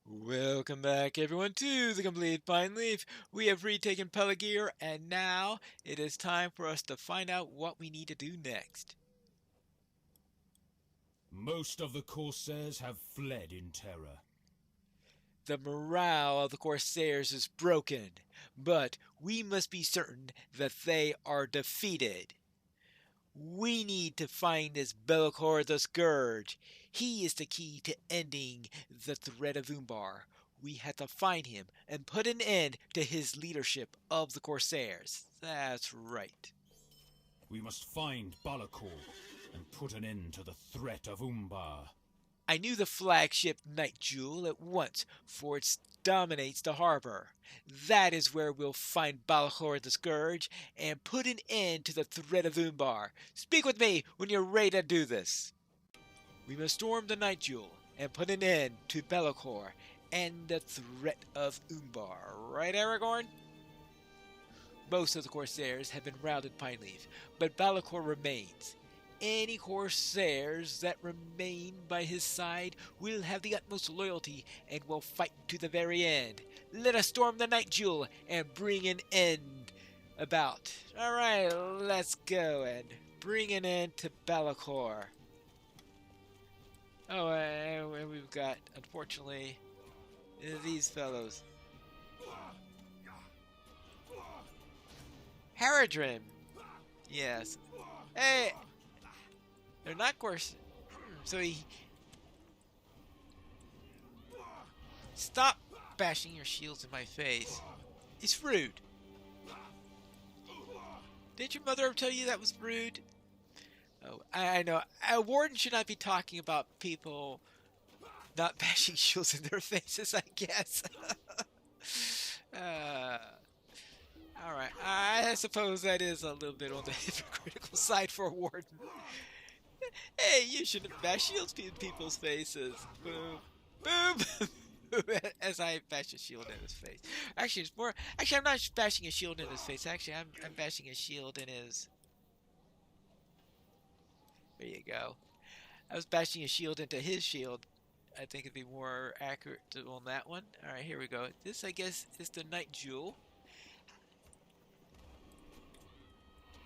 Welcome back, everyone, to the Complete Pineleaf. We have retaken Peligir, and now it is time for us to find out what we need to do next. Most of the Corsairs have fled in terror. The morale of the Corsairs is broken, but we must be certain that they are defeated. We need to find this Bellicor the Scourge. He is the key to ending the threat of Umbar. We have to find him and put an end to his leadership of the Corsairs. That's right. We must find Balakor and put an end to the threat of Umbar. I knew the flagship Night Jewel at once, for it dominates the harbor. That is where we'll find Balahor the Scourge and put an end to the threat of Umbar. Speak with me when you're ready to do this. We must storm the Night Jewel and put an end to Bellicor and the threat of Umbar. Right, Aragorn? Most of the Corsairs have been routed Pineleaf, but Bellicor remains. Any Corsairs that remain by his side will have the utmost loyalty and will fight to the very end. Let us storm the Night Jewel and bring an end about. Alright, let's go and bring an end to Bellicor. Oh, and we've got, unfortunately, these fellows. Haradrim! Yes. Hey! They're not Corsairs. So he... Stop bashing your shields in my face. It's rude. Did your mother ever tell you that was rude? Oh, I know. A warden should not be talking about people not bashing shields in their faces, I guess. Alright, I suppose that is a little bit on the hypocritical side for a warden. Hey, you shouldn't bash shields in people's faces. Boom. Boom! As I bash a shield in his face. Actually, it's more... Actually, I'm not bashing a shield in his face. Actually, I'm bashing a shield in his... There you go. I was bashing a shield into his shield. I think it'd be more accurate on that one. Alright, here we go. This, I guess, is the Night Jewel.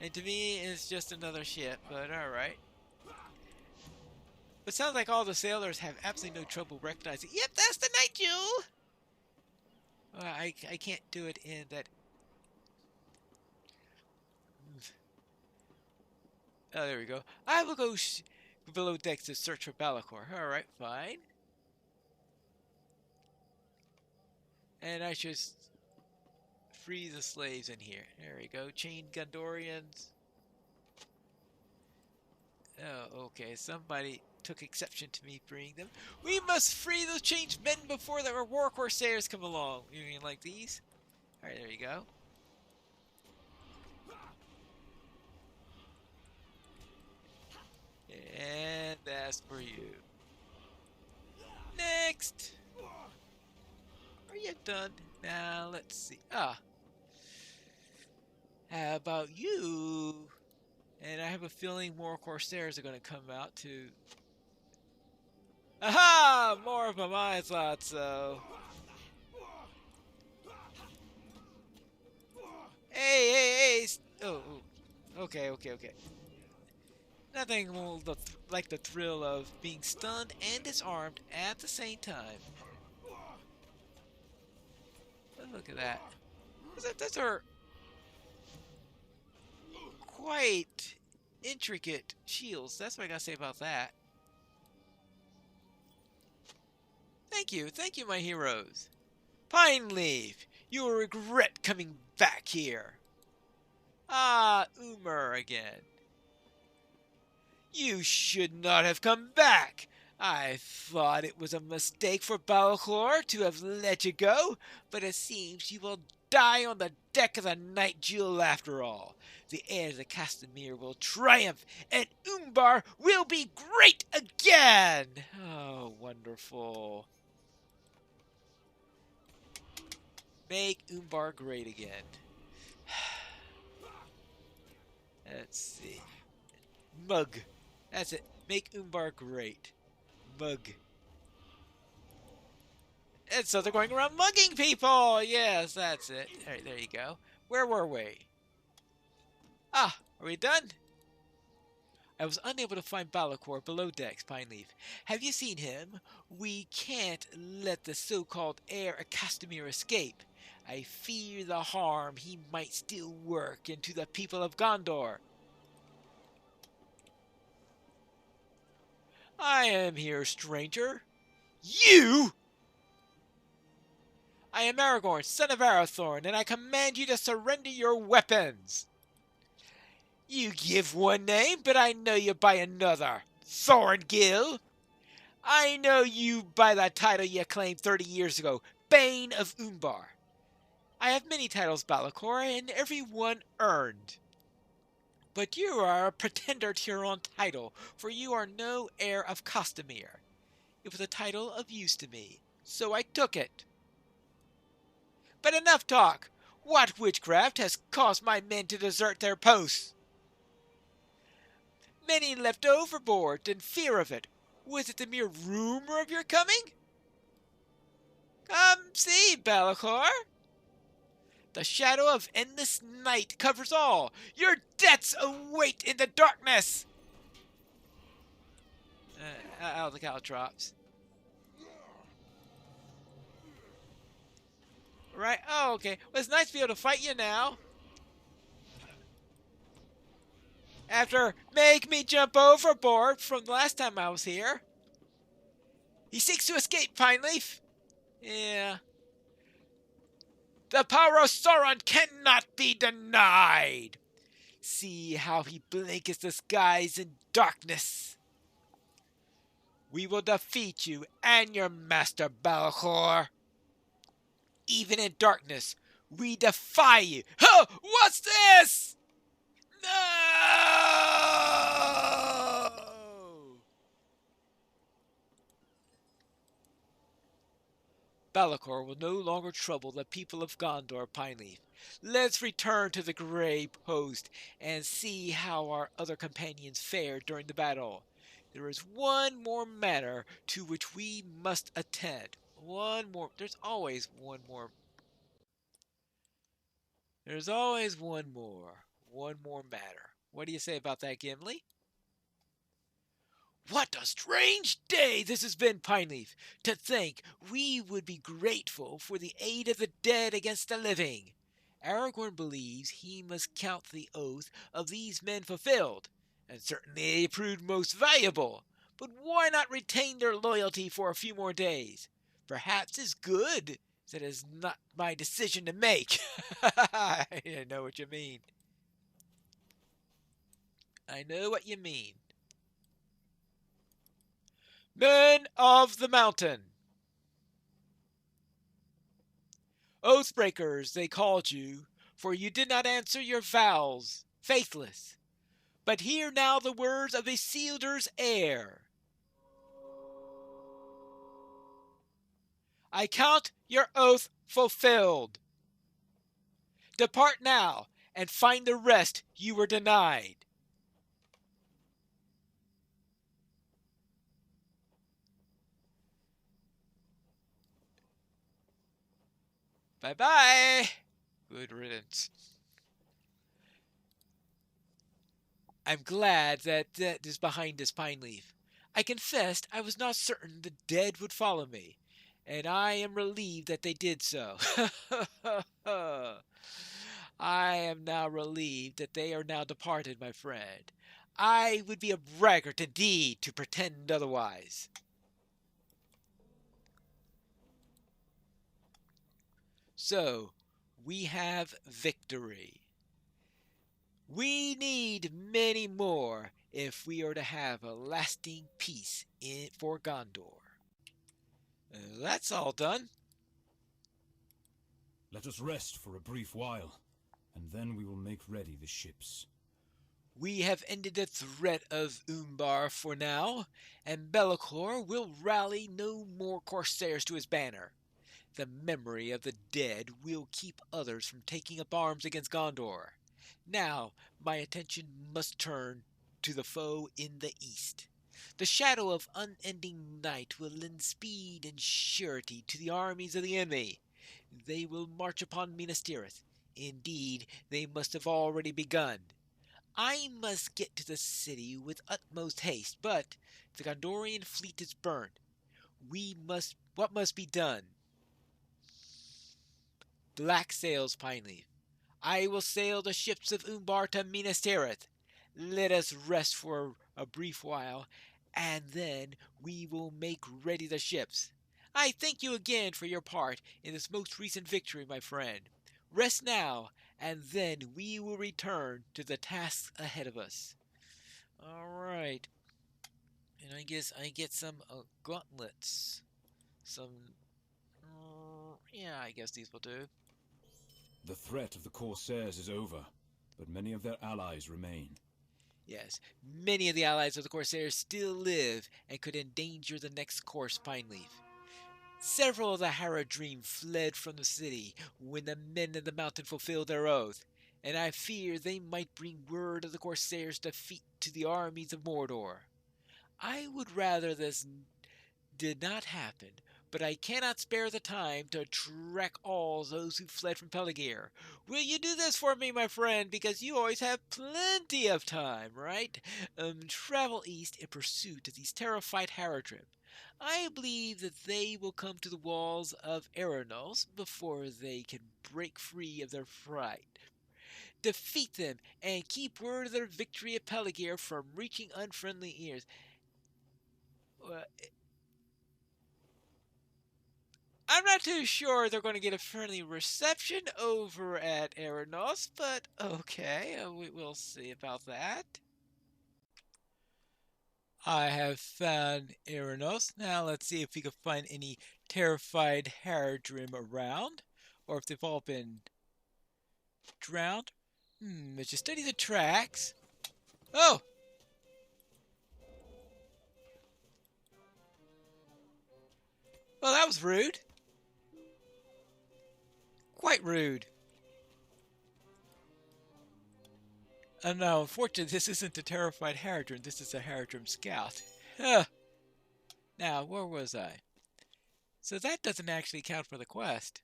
And to me, it's just another ship, but alright. But it sounds like all the sailors have absolutely no trouble recognizing. Yep, that's the Night Jewel! I can't do it in that... Oh, there we go. I will go below decks to search for Balakor. Alright, fine. And I should free the slaves in here. There we go. Chained Gondorians. Oh, okay. Somebody took exception to me freeing them. We must free those chained men before the war corsairs come along. You mean like these? Alright, there you go. And that's for you. Next! Are you done? Now, let's see. How about you? And I have a feeling more Corsairs are going to come out to... Aha! More of them, I thought so. Hey! Oh, okay. Nothing like the thrill of being stunned and disarmed at the same time. But look at that. Those are quite intricate shields. That's what I gotta say about that. Thank you, my heroes. Pineleaf, you will regret coming back here. Ah, Umar again. You should not have come back. I thought it was a mistake for Balcor to have let you go, but it seems you will die on the deck of the Night Jewel after all. The heirs of Castamir will triumph, and Umbar will be great again! Oh, wonderful. Make Umbar great again. Let's see. Mug. That's it. Make Umbar great. Mug. And so they're going around mugging people. Yes, that's it. All right, there you go. Where were we? Ah, are we done? I was unable to find Balakor below decks, Pineleaf. Have you seen him? We can't let the so-called heir of Castamir escape. I fear the harm he might still work into the people of Gondor. I am here, stranger. You? I am Aragorn, son of Arathorn, and I command you to surrender your weapons. You give one name, but I know you by another. Thorngill. I know you by the title you claimed 30 years ago, Bane of Umbar. I have many titles, Balakor, and every one earned. But you are a pretender to your own title, for you are no heir of Castamir. It was a title of use to me, so I took it. But enough talk! What witchcraft has caused my men to desert their posts? Many leapt overboard in fear of it. Was it the mere rumor of your coming? Come see, Balakor. The shadow of endless night covers all. Your debts await in the darkness. The caltrops. Right? Oh, okay. Well, it's nice to be able to fight you now. After make me jump overboard from the last time I was here. He seeks to escape, Pineleaf. Yeah. The power of Sauron cannot be denied. See how he blankets the skies in darkness. We will defeat you and your master, Balahor. Even in darkness, we defy you. Oh, what's this? No! Balakor will no longer trouble the people of Gondor, Pineleaf. Let's return to the Grey Post and see how our other companions fared during the battle. There is one more matter to which we must attend. One more. There's always one more. There's always one more. One more matter. What do you say about that, Gimli? What a strange day this has been, Pineleaf. To think we would be grateful for the aid of the dead against the living. Aragorn believes he must count the oath of these men fulfilled, and certainly they proved most valuable. But why not retain their loyalty for a few more days? Perhaps it's good that is not my decision to make. I know what you mean. I know what you mean. Men of the mountain! Oathbreakers, they called you, for you did not answer your vows, faithless. But hear now the words of Isildur's heir. I count your oath fulfilled. Depart now, and find the rest you were denied. Bye-bye. Good riddance. I'm glad that is behind this, Pineleaf. I confessed I was not certain the dead would follow me, and I am relieved that they did so. I am now relieved that they are now departed, my friend. I would be a braggart indeed to pretend otherwise. So, we have victory. We need many more if we are to have a lasting peace for Gondor. That's all done. Let us rest for a brief while, and then we will make ready the ships. We have ended the threat of Umbar for now, and Be'lakor will rally no more corsairs to his banner. The memory of the dead will keep others from taking up arms against Gondor. Now, my attention must turn to the foe in the east. The shadow of unending night will lend speed and surety to the armies of the enemy. They will march upon Minas Tirith. Indeed, they must have already begun. I must get to the city with utmost haste, but the Gondorian fleet is burned. What must be done? Black sails, Pineleaf. I will sail the ships of Umbar to Minas Tirith. Let us rest for a brief while, and then we will make ready the ships. I thank you again for your part in this most recent victory, my friend. Rest now, and then we will return to the tasks ahead of us. Alright. And I guess I get some gauntlets. Yeah, I guess these will do. The threat of the Corsairs is over, but many of their allies remain. Yes, many of the allies of the Corsairs still live and could endanger the next course, Pineleaf. Several of the Haradrim fled from the city when the men in the mountain fulfilled their oath, and I fear they might bring word of the Corsairs' defeat to the armies of Mordor. I would rather this did not happen, but I cannot spare the time to track all those who fled from Peligir. Will you do this for me, my friend? Because you always have plenty of time, right? Travel east in pursuit of these terrified Haradrim. I believe that they will come to the walls of Eranos before they can break free of their fright. Defeat them and keep word of their victory at Peligir from reaching unfriendly ears. I'm not too sure they're going to get a friendly reception over at Eranos, but okay, we'll see about that. I have found Eranos. Now let's see if we can find any terrified Haradrim around, or if they've all been drowned. Let's just study the tracks. Oh! Well, that was rude. Quite rude. No, unfortunately, this isn't a terrified Haradrim. This is a Haradrim scout. Now, where was I? So that doesn't actually count for the quest.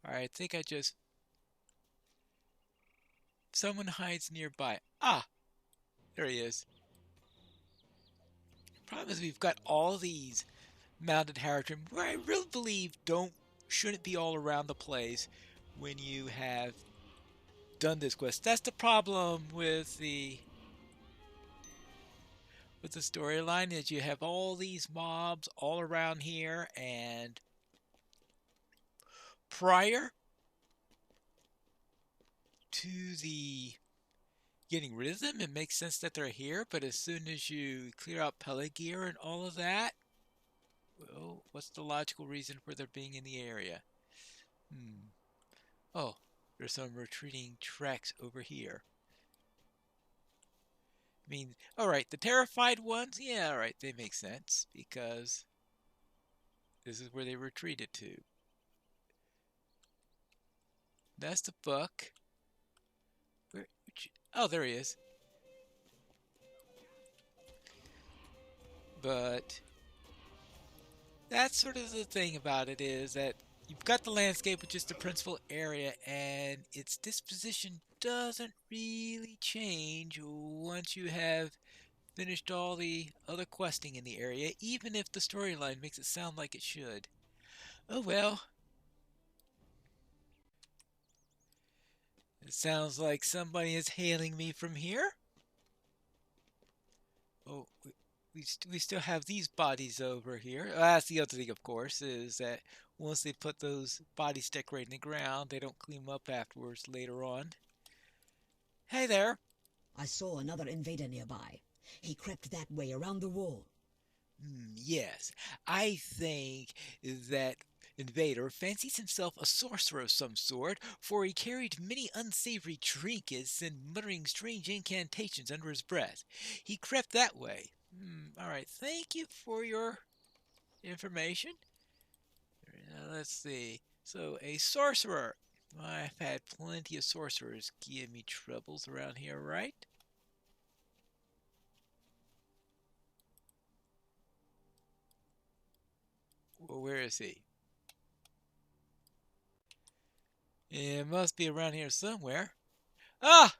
Alright, I think I just... Someone hides nearby. Ah! There he is. Problem is we've got all these mounted Haradrim where I really believe shouldn't be all around the place when you have done this quest. That's the problem with the storyline, is you have all these mobs all around here, and prior to the getting rid of them, it makes sense that they're here, but as soon as you clear out Peligir and all of that, well, what's the logical reason for their being in the area? Oh, there's some retreating tracks over here. I mean, alright, the terrified ones, yeah, alright, they make sense, because this is where they retreated to. That's the buck. Oh, there he is. But that's sort of the thing about it, is that you've got the landscape, which is the principal area, and its disposition doesn't really change once you have finished all the other questing in the area, even if the storyline makes it sound like it should. Oh well. It sounds like somebody is hailing me from here. Oh, we still have these bodies over here. That's the other thing, of course, is that once they put those bodies decorated in the ground, they don't clean them up afterwards later on. Hey there. I saw another invader nearby. He crept that way around the wall. Yes, I think that invader fancies himself a sorcerer of some sort, for he carried many unsavory trinkets and muttering strange incantations under his breath. He crept that way. Alright, thank you for your information. Let's see. So, a sorcerer. I've had plenty of sorcerers give me troubles around here, right? Well, where is he? It must be around here somewhere. Ah!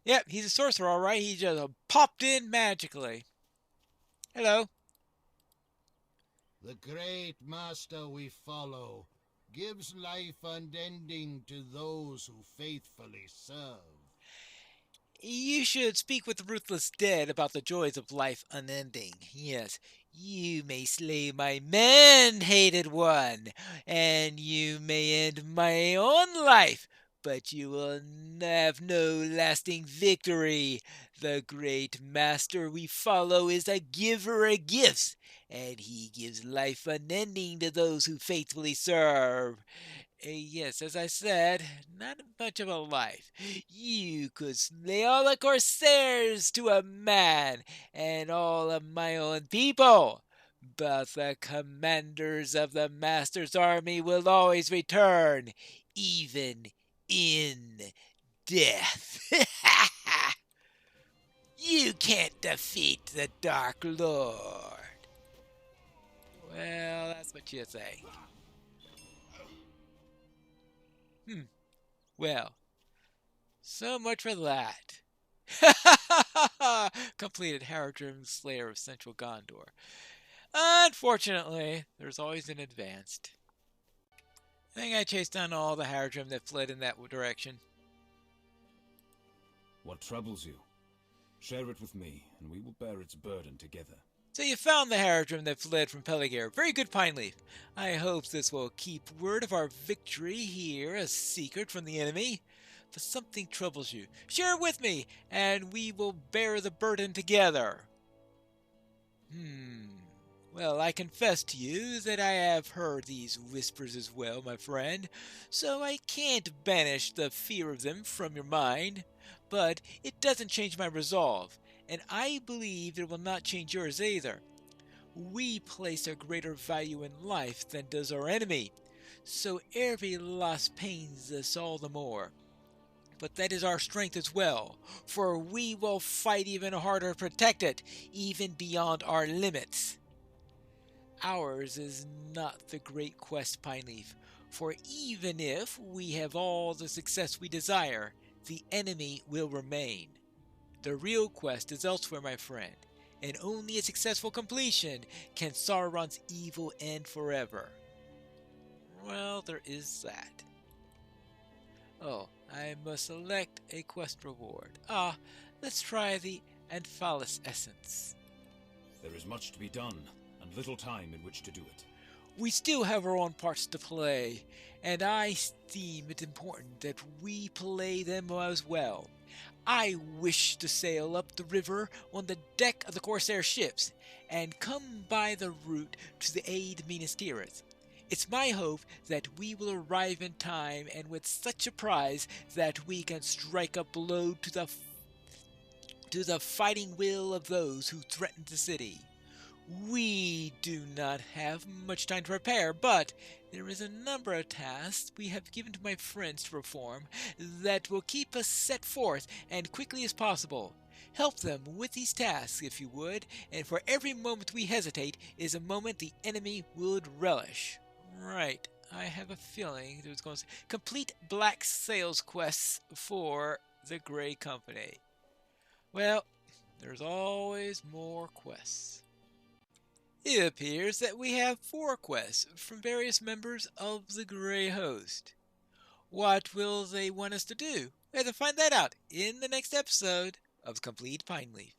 Yep, he's a sorcerer, all right. He just popped in magically. Hello. The great master we follow gives life unending to those who faithfully serve. You should speak with the ruthless dead about the joys of life unending. Yes, you may slay my man-hated one, and you may end my own life, but you will have no lasting victory. The great master we follow is a giver of gifts, and he gives life unending to those who faithfully serve. Yes, as I said, not much of a life. You could slay all the corsairs to a man, and all of my own people. But the commanders of the Master's army will always return, even in death. You can't defeat the Dark Lord. Well, that's what you say. Well, so much for that. Completed Haradrim, Slayer of Central Gondor. Unfortunately, there's always an advanced. I think I chased down all the Haradrim that fled in that direction. What troubles you? Share it with me, and we will bear its burden together. So you found the Haradrim that fled from Peligare. Very good, Pineleaf. I hope this will keep word of our victory here a secret from the enemy. If something troubles you, share it with me, and we will bear the burden together. Well, I confess to you that I have heard these whispers as well, my friend, so I can't banish the fear of them from your mind. But it doesn't change my resolve, and I believe it will not change yours either. We place a greater value in life than does our enemy, so every loss pains us all the more. But that is our strength as well, for we will fight even harder to protect it, even beyond our limits. Ours is not the great quest, Pineleaf, for even if we have all the success we desire, the enemy will remain. The real quest is elsewhere, my friend, and only a successful completion can Sauron's evil end forever. Well, there is that. Oh, I must select a quest reward. Let's try the Amphalis Essence. There is much to be done, and little time in which to do it. We still have our own parts to play, and I deem it important that we play them as well. I wish to sail up the river on the deck of the Corsair ships, and come by the route to the aid of Minas Tirith. It's my hope that we will arrive in time and with such a prize that we can strike a blow to the fighting will of those who threaten the city. We do not have much time to prepare, but there is a number of tasks we have given to my friends to perform that will keep us set forth and quickly as possible. Help them with these tasks, if you would, and for every moment we hesitate is a moment the enemy would relish. Right, I have a feeling it was going to complete Black Sails quests for the Grey Company. Well, there's always more quests. It appears that we have 4 quests from various members of the Grey Host. What will they want us to do? We have to find that out in the next episode of Complete Pineleaf.